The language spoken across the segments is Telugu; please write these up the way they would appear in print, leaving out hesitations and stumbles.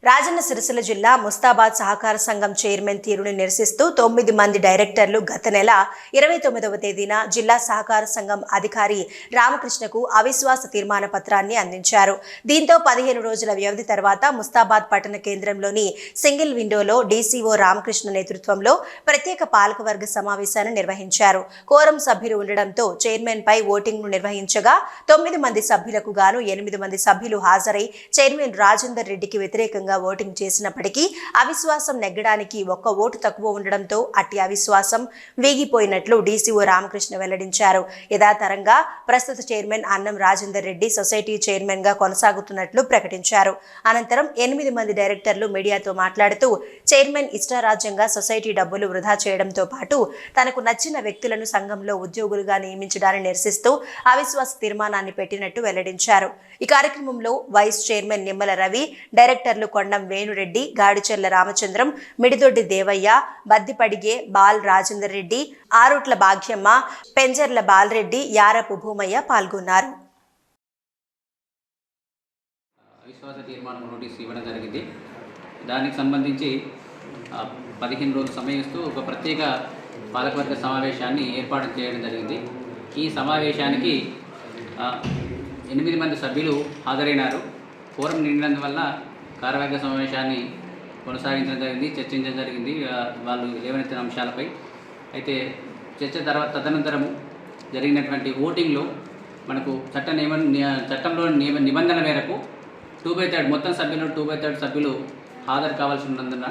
రాజన్న సిరిసిల్ల జిల్లా ముస్తాబాద్ సహకార సంఘం చైర్మన్ తీరుని నిరసిస్తూ 9 మంది డైరెక్టర్లు గత నెల 29వ తేదీన జిల్లా సహకార సంఘం అధికారి రామకృష్ణకు అవిశ్వాస తీర్మాన పత్రాన్ని అందించారు. దీంతో 15 రోజుల వ్యవధి తర్వాత ముస్తాబాద్ పట్టణ కేంద్రంలోని సింగిల్ విండోలో డీసీఓ రామకృష్ణ నేతృత్వంలో ప్రత్యేక పాలకవర్గ సమావేశాన్ని నిర్వహించారు. కోరం సభ్యులు ఉండడంతో చైర్మన్ పై ఓటింగ్ ను నిర్వహించగా 9 మంది సభ్యులకు గాను 8 మంది సభ్యులు హాజరై చైర్మన్ రాజేందర్ రెడ్డికి వ్యతిరేకంగా ఓటింగ్ చేసినప్పటికీ అవిశ్వాసం నెగ్గడానికి ఒక్క ఓటు తక్కువ ఉండడంతో అట్టి అవిశ్వాసం వీగిపోయినట్లు డీసీఓ రామకృష్ణ వెల్లడించారు. యథాతరంగా ప్రస్తుత చైర్మన్ అన్నం రాజేందర్ రెడ్డి సొసైటీ చైర్మన్ గా కొనసాగుతున్నట్లు ప్రకటించారు. అనంతరం 8 మంది డైరెక్టర్లు మీడియాతో మాట్లాడుతూ చైర్మన్ ఇష్టారాజ్యంగా సొసైటీ డబ్బులు వృధా చేయడంతో పాటు తనకు నచ్చిన వ్యక్తులను సంఘంలో ఉద్యోగులుగా నియమించడాన్ని నిరసిస్తూ అవిశ్వాస తీర్మానాన్ని పెట్టినట్టు వెల్లడించారు. ఈ కార్యక్రమంలో వైస్ చైర్మన్ నిమ్మల రవి, డైరెక్టర్లు కొండం వేణురెడ్డి, గాడిచెర్ల రామచంద్రం, మిడిదొడ్డి దేవయ్య, బద్దిపడిగే బాల్ రాజేందర్ రెడ్డి, ఆరుట్ల భాగ్యమ్మ, పెంజర్ల బాలరెడ్డి, యారపు భూమయ్య పాల్గొన్నారు. అవిశ్వాస తీర్మానం నోటీస్ ఇవ్వడం జరిగింది. దానికి సంబంధించి 15 రోజులు సమయం ఇస్తూ ఒక ప్రత్యేక పాలకవర్గ సమావేశాన్ని ఏర్పాటు చేయడం జరిగింది. ఈ సమావేశానికి 8 మంది సభ్యులు హాజరైనారు. కోరం నిండినందువల్ల కార్యవర్గ సమావేశాన్ని కొనసాగించడం జరిగింది, చర్చించడం జరిగింది వాళ్ళు లేవనెత్తిన అంశాలపై. అయితే తదనంతరము జరిగినటువంటి ఓటింగ్లో మనకు చట్టంలోని నిబంధన మేరకు 2/3 మొత్తం సభ్యులు 2/3 సభ్యులు హాజరు కావాల్సి ఉన్నందున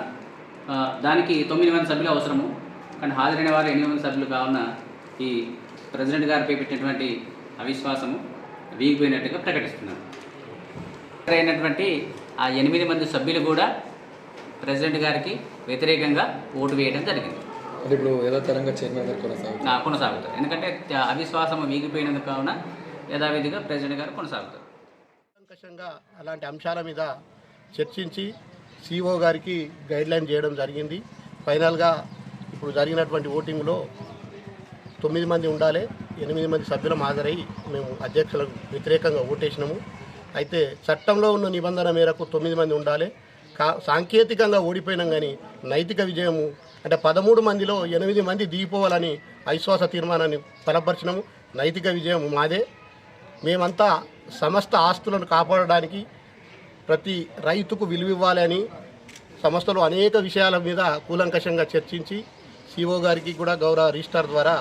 దానికి 9 మంది సభ్యులు అవసరము. కానీ హాజరైన వారు 8 మంది సభ్యులు కావున ఈ ప్రెసిడెంట్ గారిపై పెట్టినటువంటి అవిశ్వాసము వీగిపోయినట్టుగా ప్రకటిస్తున్నారు. అయినటువంటి ఆ 8 మంది సభ్యులు కూడా ప్రెసిడెంట్ గారికి వ్యతిరేకంగా ఓటు వేయడం జరిగింది. ఇప్పుడు యథాతరంగా చైర్మన్ గారు కొనసాగుతారు. ఎందుకంటే అవిశ్వాసం వీగిపోయినందుకు కావున యథావిధిగా ప్రెసిడెంట్ గారు కొనసాగుతారు. అలాంటి అంశాల మీద చర్చించి సిఓ గారికి గైడ్లైన్ చేయడం జరిగింది. ఫైనల్గా ఇప్పుడు జరిగినటువంటి ఓటింగ్లో 9 మంది ఉండాలి, 8 మంది సభ్యులం హాజరై మేము అధ్యక్షులకు వ్యతిరేకంగా ఓటేసినాము. అయితే చట్టంలో ఉన్న నిబంధన మేరకు 9 మంది ఉండాలి. సాంకేతికంగా ఓడిపోయినాం కానీ నైతిక విజయము అంటే 13 మందిలో 8 మంది దిగిపోవాలని అవిశ్వాస తీర్మానాన్ని బలపరిచినాము. నైతిక విజయం మాదే. మేమంతా సమస్త ఆస్తులను కాపాడడానికి ప్రతి రైతుకు విలువ ఇవ్వాలని సంస్థలో అనేక విషయాల మీద కూలంకషంగా చర్చించి సిఓ గారికి కూడా గౌరవ రిజిస్ట్రార్ ద్వారా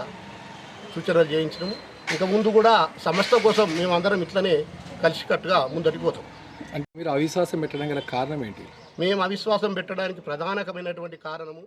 సూచనలు చేయించడం. ఇక ముందు కూడా సంస్థ కోసం మేమందరం ఇట్లనే కలిసికట్టుగా ముందటికి పోతాం. అంటే మీరు అవిశ్వాసం పెట్టడం గల కారణం ఏంటి? మేము అవిశ్వాసం పెట్టడానికి ప్రధానమైనటువంటి కారణము